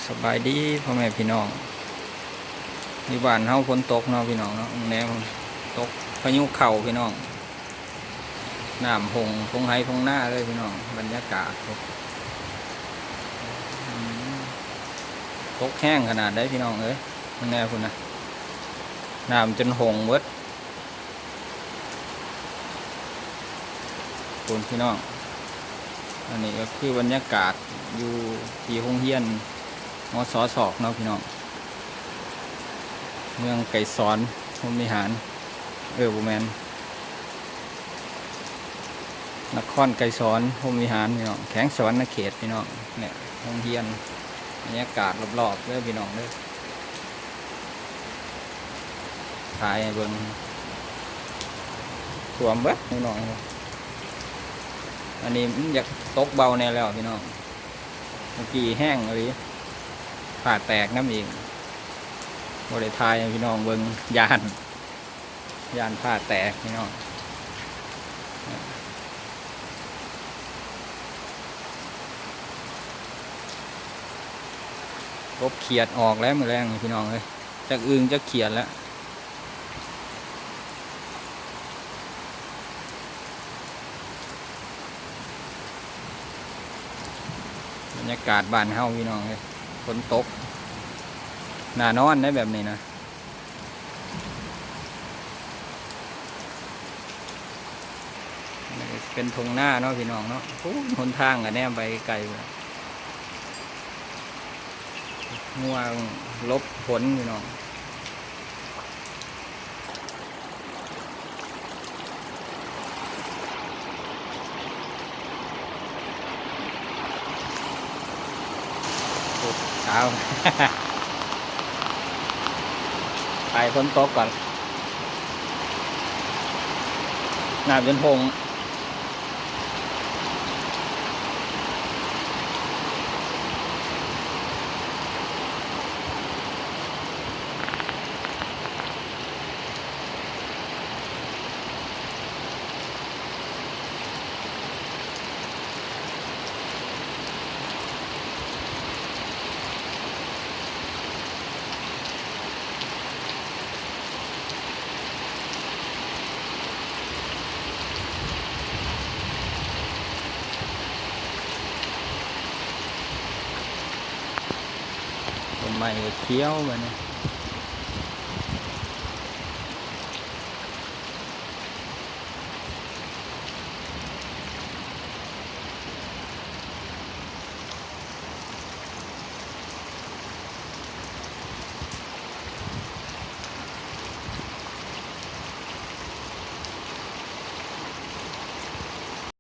สบายดีพ่อแม่พี่น้องมีบ้านเฮาฝนตกเนาะพี่น้องเนาะแนวตกพายุเข่าพี่น้องน้ำหงทงไห้ทงหน้าเลยพี่น้องบรรยากาศตกแห้งขนาดได้พี่น้องเอ้ยแนวคุณนะน้ำจนหงเบิดคุณพี่น้องอันนี้ก็คือบรรยากาศอยู่ที่โรงเรียนมศศอกเนาะพี่น้องเมืองไก่สอนพรหมวิหารบุแมนนครไก่สอนพรหมวิหารพี่น้องแข้งสอนเขตพี่น้องเนี่ยโรงเรียนบรรยากาศรอบๆเลยพี่น้องเลยถ่ายเบิ่งสวมเบิดพี่น้องอันนี้อยากตกเบาแน่แล้วพี่น้องเมื่อกี้แห้งเลยผ่าแตกน้ำเองบริทายพี่น้องเบิ่งยานผ่าแตกพี่น้องกบเขียดออกแล้วมือแรงพี่น้องเลยจากอึงจะเขียดแล้วบรรยากาศบ้านเฮาพี่น้องเลยฝนตกหน้านอนได้แบบนี้นะเป็นทงหน้าเนาะพี่น้องเนาะหนทางกันแนมไปไกลงัวลบฝนพี่น้องเช้า ไปฝนตกก่อนน้ำจนหงต้นไม้เขียวไปเนี่ย